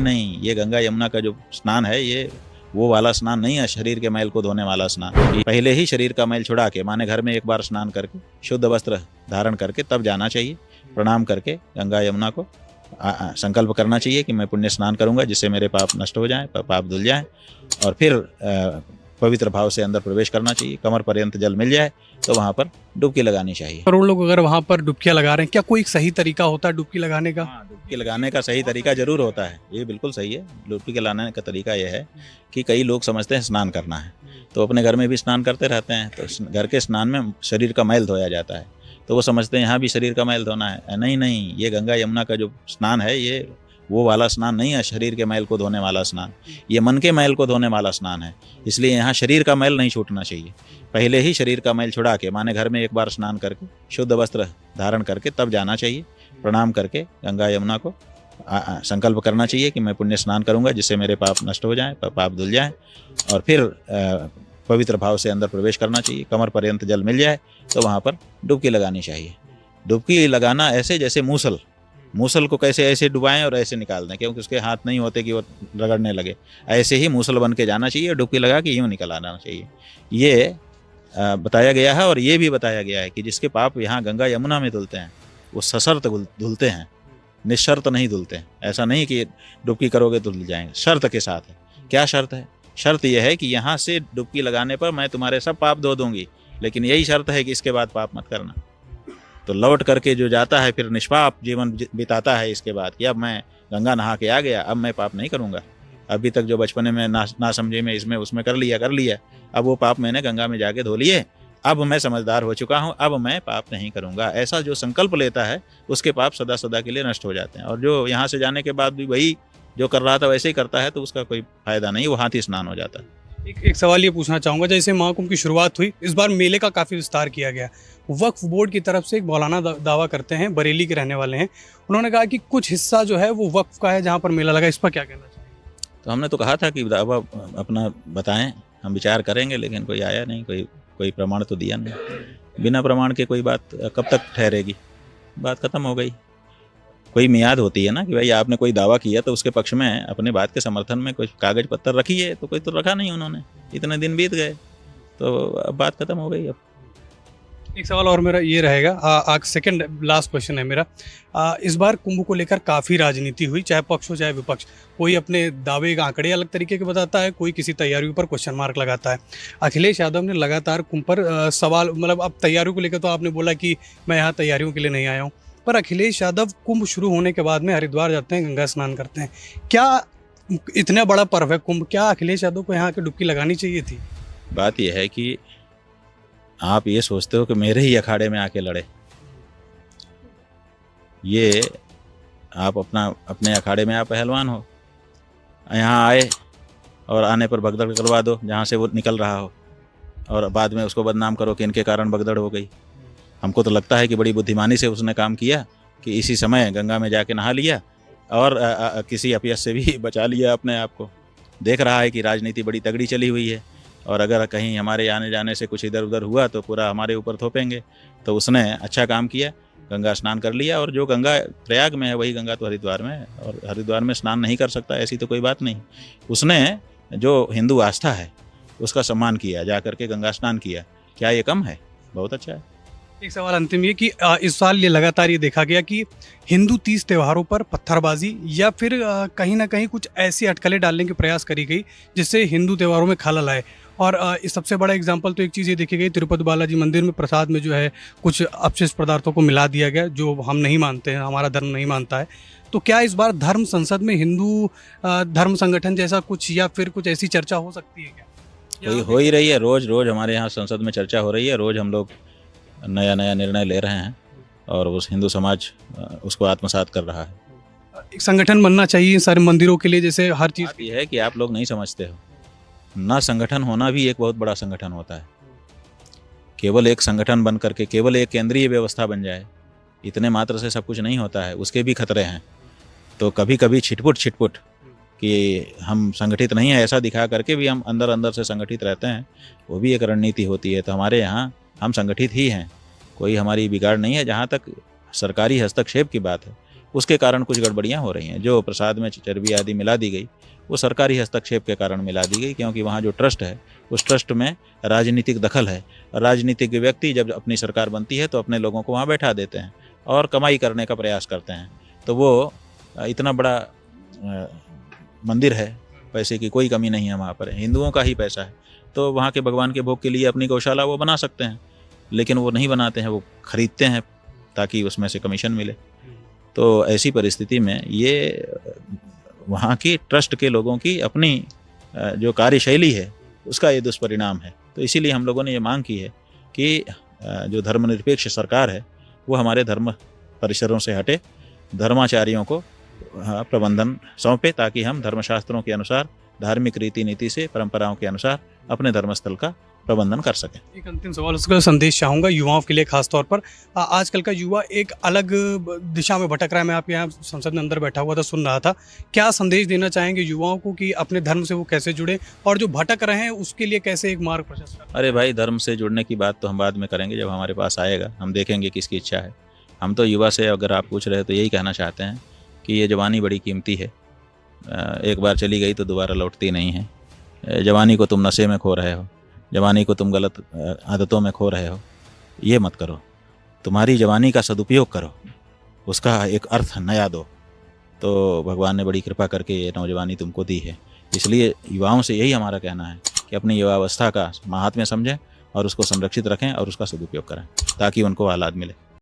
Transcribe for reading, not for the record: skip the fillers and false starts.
नहीं नहीं, ये गंगा यमुना का जो स्नान है ये वो वाला स्नान नहीं है, शरीर के मैल को धोने वाला स्नान। पहले ही शरीर का मैल छुड़ा के, माने घर में एक बार स्नान करके शुद्ध वस्त्र धारण करके तब जाना चाहिए। प्रणाम करके गंगा यमुना को संकल्प करना चाहिए कि मैं पुण्य स्नान करूंगा जिससे मेरे पाप नष्ट हो जाएं, पाप धुल जाएं, और फिर पवित्र भाव से अंदर प्रवेश करना चाहिए। कमर पर्यंत जल मिल जाए तो वहाँ पर डुबकी लगानी चाहिए। करोड़ लोग अगर वहाँ पर डुबकियां लगा रहे हैं, क्या कोई सही तरीका होता है डुबकी लगाने का? हाँ, डुबकी लगाने का सही तरीका जरूर होता है, ये बिल्कुल सही है। डुबकी लगाने का तरीका यह है कि कई लोग समझते हैं स्नान करना है तो अपने घर में भी स्नान करते रहते हैं, तो घर के स्नान में शरीर का मैल धोया जाता है, तो वो समझते हैं यहाँ भी शरीर का मैल धोना है। नहीं नहीं, ये गंगा यमुना का जो स्नान है ये वो वाला स्नान नहीं है, शरीर के मैल को धोने वाला स्नान। ये मन के मैल को धोने वाला स्नान है, इसलिए यहाँ शरीर का मैल नहीं छूटना चाहिए। पहले ही शरीर का मैल छुड़ा के, माने घर में एक बार स्नान करके शुद्ध वस्त्र धारण करके तब जाना चाहिए। प्रणाम करके गंगा यमुना को संकल्प करना चाहिए कि मैं पुण्य स्नान करूंगा जिससे मेरे पाप नष्ट हो जाएं, पाप धुल जाएं, और फिर पवित्र भाव से अंदर प्रवेश करना चाहिए। कमर पर्यंत जल मिल जाए तो वहाँ पर डुबकी लगानी चाहिए। डुबकी लगाना ऐसे जैसे मूसल को कैसे ऐसे डुबाएं और ऐसे निकाल दें, क्योंकि उसके हाथ नहीं होते कि वो रगड़ने लगे, ऐसे ही मूसल बन के जाना चाहिए, डुबकी लगा के यूँ निकल आना चाहिए। ये बताया गया है। और ये भी बताया गया है कि जिसके पाप यहाँ गंगा यमुना में धुलते हैं वो सशर्त धुलते हैं, निशर्त नहीं धुलते हैं। ऐसा नहीं कि डुबकी करोगे तो धुल जाएंगे, शर्त के साथ है। क्या शर्त है? शर्त यह है कि यहाँ से डुबकी लगाने पर मैं तुम्हारे सब पाप धो दूंगी, लेकिन यही शर्त है कि इसके बाद पाप मत करना। तो लौट करके जो जाता है फिर निष्पाप जीवन बिताता है इसके बाद कि अब मैं गंगा नहा के आ गया, अब मैं पाप नहीं करूँगा। अभी तक जो बचपने में ना समझे में इसमें उसमें कर लिया, अब वो पाप मैंने गंगा में जाके धो लिए, अब मैं समझदार हो चुका हूँ, अब मैं पाप नहीं करूँगा। ऐसा जो संकल्प लेता है उसके पाप सदा सदा के लिए नष्ट हो जाते हैं। और जो यहाँ से जाने के बाद भी वही जो कर रहा था वैसे ही करता है तो उसका कोई फायदा नहीं, वो हाथी स्नान हो जाता है। एक सवाल ये पूछना चाहूँगा, जैसे महाकुंभ की शुरुआत हुई, इस बार मेले का काफ़ी विस्तार किया गया। वक्फ बोर्ड की तरफ से एक मौलाना दावा करते हैं, बरेली के रहने वाले हैं, उन्होंने कहा कि कुछ हिस्सा जो है वो वक्फ का है जहाँ पर मेला लगा। इस पर क्या कहना चाहिए? तो हमने तो कहा था कि दावा अपना बताएं, हम विचार करेंगे, लेकिन कोई आया नहीं, कोई प्रमाण तो दिया नहीं। बिना प्रमाण के कोई बात कब तक ठहरेगी? बात खत्म हो गई। कोई मियाद होती है ना कि भाई आपने कोई दावा किया तो उसके पक्ष में अपने बात के समर्थन में कुछ कागज पत्तर रखिए, तो कोई तो रखा नहीं उन्होंने, इतने दिन बीत गए तो अब बात खत्म हो गई। अब एक सवाल और मेरा ये रहेगा, आज सेकंड लास्ट क्वेश्चन है मेरा। इस बार कुंभ को लेकर काफ़ी राजनीति हुई, चाहे पक्ष हो चाहे विपक्ष। कोई अपने दावे का आंकड़े अलग तरीके के बताता है, कोई किसी तैयारियों पर क्वेश्चन मार्क लगाता है। अखिलेश यादव ने लगातार कुंभ पर सवाल, मतलब अब तैयारियों को लेकर तो आपने बोला कि मैं यहाँ तैयारियों के लिए नहीं आया हूँ, पर अखिलेश यादव कुंभ शुरू होने के बाद में हरिद्वार जाते हैं, गंगा स्नान करते हैं। क्या इतना बड़ा पर्व है कुंभ, क्या अखिलेश यादव को यहाँ आके डुबकी लगानी चाहिए थी? बात यह है कि आप ये सोचते हो कि मेरे ही अखाड़े में आके लड़े, ये आप अपने अखाड़े में आप पहलवान हो, यहाँ आए और आने पर भगदड़ करवा दो जहाँ से वो निकल रहा हो, और बाद में उसको बदनाम करो कि इनके कारण भगदड़ हो गई। हमको तो लगता है कि बड़ी बुद्धिमानी से उसने काम किया कि इसी समय गंगा में जाके नहा लिया और किसी अपयश से भी बचा लिया अपने आप को। देख रहा है कि राजनीति बड़ी तगड़ी चली हुई है, और अगर कहीं हमारे आने जाने से कुछ इधर उधर हुआ तो पूरा हमारे ऊपर थोपेंगे। तो उसने अच्छा काम किया, गंगा स्नान कर लिया, और जो गंगा प्रयाग में है वही गंगा तो हरिद्वार में है, और हरिद्वार में स्नान नहीं कर सकता ऐसी तो कोई बात नहीं। उसने जो हिंदू आस्था है उसका सम्मान किया, जा करके गंगा स्नान किया। क्या ये कम है? बहुत अच्छा है। एक सवाल अंतिम ये कि इस साल ये लगातार ये देखा गया कि हिंदू 30 त्योहारों पर पत्थरबाजी या फिर कहीं ना कहीं कुछ ऐसी अटकलें डालने की प्रयास करी गई जिससे हिंदू त्योहारों में खलल आए। और इस सबसे बड़ा एग्जांपल तो एक चीज़ ये देखी गई, तिरुपति बालाजी मंदिर में प्रसाद में जो है कुछ अपशिष्ट पदार्थों को मिला दिया गया, जो हम नहीं मानते हैं, हमारा धर्म नहीं मानता है। तो क्या इस बार धर्म संसद में हिंदू धर्म संगठन जैसा कुछ या फिर कुछ ऐसी चर्चा हो सकती है क्या? हो ही रही है, रोज़ हमारे यहाँ संसद में चर्चा हो रही है, रोज़ हम लोग नया निर्णय ले रहे हैं, और उस हिंदू समाज उसको आत्मसात कर रहा है। एक संगठन बनना चाहिए सारे मंदिरों के लिए, जैसे हर चीज़। ये है कि आप लोग नहीं समझते हो ना, संगठन होना भी एक बहुत बड़ा संगठन होता है। केवल एक संगठन बन करके केवल एक केंद्रीय व्यवस्था बन जाए, इतने मात्र से सब कुछ नहीं होता है, उसके भी खतरे हैं। तो कभी कभी छिटपुट कि हम संगठित नहीं है ऐसा दिखा करके भी हम अंदर से संगठित रहते हैं, वो भी एक रणनीति होती है। तो हमारे यहाँ हम संगठित ही हैं, कोई हमारी बिगाड़ नहीं है। जहाँ तक सरकारी हस्तक्षेप की बात है, उसके कारण कुछ गड़बड़ियाँ हो रही हैं। जो प्रसाद में चर्बी आदि मिला दी गई वो सरकारी हस्तक्षेप के कारण मिला दी गई, क्योंकि वहाँ जो ट्रस्ट है उस ट्रस्ट में राजनीतिक दखल है। राजनीतिक व्यक्ति जब अपनी सरकार बनती है तो अपने लोगों को वहाँ बैठा देते हैं और कमाई करने का प्रयास करते हैं। तो वो इतना बड़ा मंदिर है, पैसे की कोई कमी नहीं है वहाँ पर, हिंदुओं का ही पैसा है, तो वहाँ के भगवान के भोग के लिए अपनी गौशाला वो बना सकते हैं, लेकिन वो नहीं बनाते हैं, वो खरीदते हैं ताकि उसमें से कमीशन मिले। तो ऐसी परिस्थिति में ये वहाँ की ट्रस्ट के लोगों की अपनी जो कार्यशैली है उसका ये दुष्परिणाम है। तो इसीलिए हम लोगों ने ये मांग की है कि जो धर्मनिरपेक्ष सरकार है वो हमारे धर्म परिसरों से हटे, धर्माचार्यों को प्रबंधन सौंपे, ताकि हम धर्मशास्त्रों के अनुसार, धार्मिक रीति नीति से, परंपराओं के अनुसार अपने धर्मस्थल का प्रबंधन कर सकें। एक अंतिम सवाल, उसका संदेश चाहूँगा युवाओं के लिए खास तौर पर। आजकल का युवा एक अलग दिशा में भटक रहा है। मैं आपके यहाँ संसद में अंदर बैठा हुआ था, सुन रहा था। क्या संदेश देना चाहेंगे युवाओं को कि अपने धर्म से वो कैसे जुड़े और जो भटक रहे हैं उसके लिए कैसे एक मार्ग प्रशस्त करें? अरे भाई, धर्म से जुड़ने की बात तो हम बाद में करेंगे, जब हमारे पास आएगा हम देखेंगे किसकी इच्छा है। हम तो युवा से अगर आप पूछ रहे हो तो यही कहना चाहते हैं कि ये जवानी बड़ी कीमती है, एक बार चली गई तो दोबारा लौटती नहीं है। जवानी को तुम नशे में खो रहे हो, जवानी को तुम गलत आदतों में खो रहे हो, ये मत करो। तुम्हारी जवानी का सदुपयोग करो, उसका एक अर्थ नया दो। तो भगवान ने बड़ी कृपा करके ये नौजवानी तुमको दी है। इसलिए युवाओं से यही हमारा कहना है कि अपनी युवावस्था का महात्म्य समझें और उसको संरक्षित रखें और उसका सदुपयोग करें, ताकि उनको औलाद मिले।